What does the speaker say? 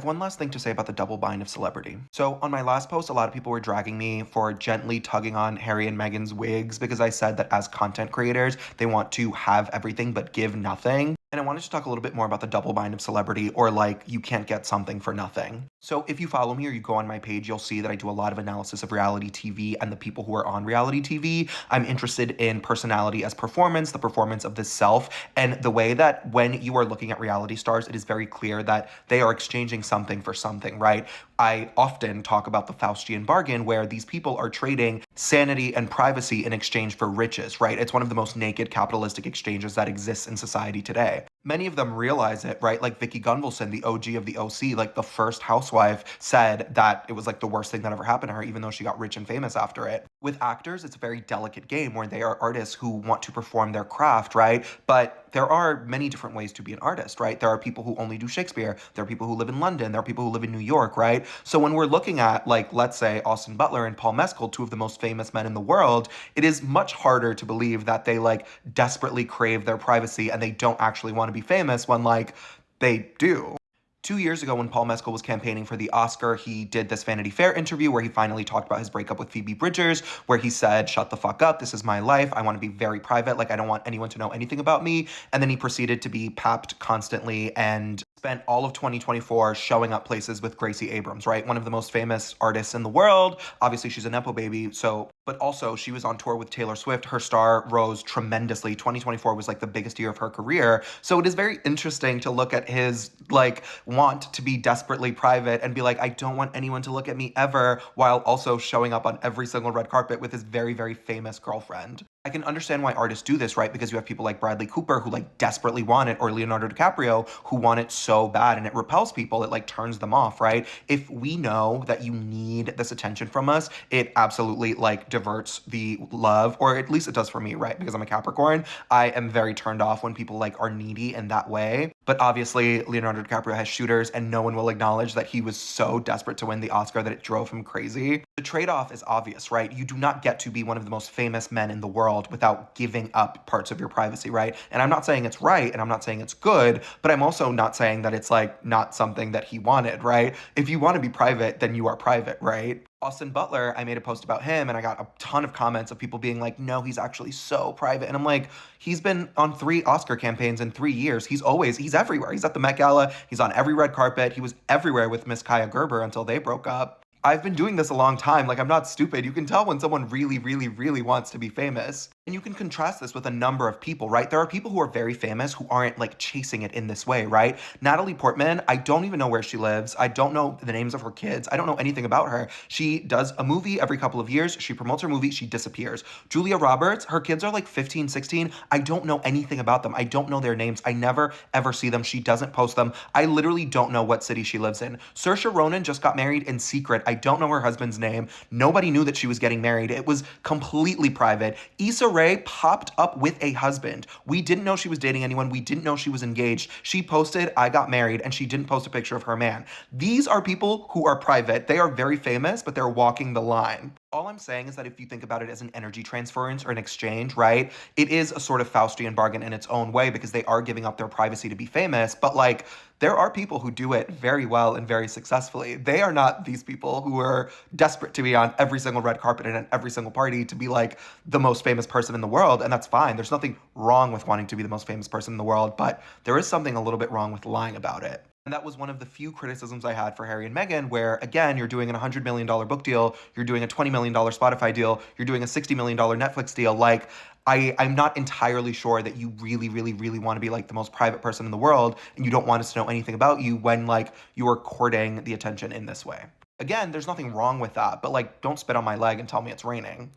one last thing to say about the double bind of celebrity. So on my last post, a lot of people were dragging me for gently tugging on Harry and Meghan's wigs because I said that as content creators, they want to have everything but give nothing. And I wanted to talk a little bit more about the double bind of celebrity, or like you can't get something for nothing. So if you follow me or you go on my page, you'll see that I do a lot of analysis of reality TV and the people who are on reality TV. I'm interested in personality as performance, the performance of the self, and the way that when you are looking at reality stars, it is very clear that they are exchanging something for something, right? I often talk about the Faustian bargain where these people are trading sanity and privacy in exchange for riches, right? It's one of the most naked capitalistic exchanges that exists in society today. Many of them realize it, right? Like Vicky Gunvalson, the OG of the OC, like the first housewife, said that it was like the worst thing that ever happened to her, even though she got rich and famous after it. With actors, it's a very delicate game where they are artists who want to perform their craft, right? But there are many different ways to be an artist, right? There are people who only do Shakespeare. There are people who live in London. There are people who live in New York, right? So when we're looking at, like, let's say Austin Butler and Paul Mescal, two of the most famous men in the world, it is much harder to believe that they like desperately crave their privacy and they don't actually want to be famous when like they do. 2 years ago, when Paul Mescal was campaigning for the Oscar, he did this Vanity Fair interview where he finally talked about his breakup with Phoebe Bridgers, where he said, "Shut the fuck up. This is my life. I want to be very private. Like, I don't want anyone to know anything about me." And then he proceeded to be papped constantly and spent all of 2024 showing up places with Gracie Abrams, right? One of the most famous artists in the world. Obviously, she's a Nepo baby, so, but also she was on tour with Taylor Swift. Her star rose tremendously. 2024 was like the biggest year of her career. So it is very interesting to look at his like want to be desperately private and be like, I don't want anyone to look at me ever, while also showing up on every single red carpet with his very, very famous girlfriend. I can understand why artists do this, right? Because you have people like Bradley Cooper who like desperately want it, or Leonardo DiCaprio who want it so bad and it repels people. It like turns them off, right? If we know that you need this attention from us, it absolutely like diverts the love, or at least it does for me, right? Because I'm a Capricorn. I am very turned off when people like are needy in that way. But obviously Leonardo DiCaprio has shooters and no one will acknowledge that he was so desperate to win the Oscar that it drove him crazy. The trade-off is obvious, right? You do not get to be one of the most famous men in the world without giving up parts of your privacy, right? And I'm not saying it's right and I'm not saying it's good, but I'm also not saying that it's like not something that he wanted, right? If you want to be private, then you are private, right? Austin Butler, I made a post about him and I got a ton of comments of people being like, no, he's actually so private. And I'm like, he's been on 3 Oscar campaigns in 3 years. He's everywhere. He's at the Met Gala. He's on every red carpet. He was everywhere with Miss Kaya Gerber until they broke up. I've been doing this a long time. Like, I'm not stupid. You can tell when someone really, really, really wants to be famous. And you can contrast this with a number of people, right? There are people who are very famous who aren't like chasing it in this way, right? Natalie Portman, I don't even know where she lives. I don't know the names of her kids. I don't know anything about her. She does a movie every couple of years. She promotes her movie. She disappears. Julia Roberts, her kids are like 15, 16. I don't know anything about them. I don't know their names. I never, ever see them. She doesn't post them. I literally don't know what city she lives in. Saoirse Ronan just got married in secret. I don't know her husband's name. Nobody knew that she was getting married. It was completely private. Issa Rae popped up with a husband. We didn't know she was dating anyone. We didn't know she was engaged. She posted, "I got married," and she didn't post a picture of her man. These are people who are private. They are very famous, but they're walking the line. All I'm saying is that if you think about it as an energy transference or an exchange, right, it is a sort of Faustian bargain in its own way because they are giving up their privacy to be famous. But like, there are people who do it very well and very successfully. They are not these people who are desperate to be on every single red carpet and at every single party to be like the most famous person in the world. And that's fine. There's nothing wrong with wanting to be the most famous person in the world, but there is something a little bit wrong with lying about it. And that was one of the few criticisms I had for Harry and Meghan, where, again, you're doing a $100 million book deal, you're doing a $20 million Spotify deal, you're doing a $60 million Netflix deal. Like, I'm not entirely sure that you really, really, really want to be like the most private person in the world, and you don't want us to know anything about you when, like, you are courting the attention in this way. Again, there's nothing wrong with that, but, like, don't spit on my leg and tell me it's raining.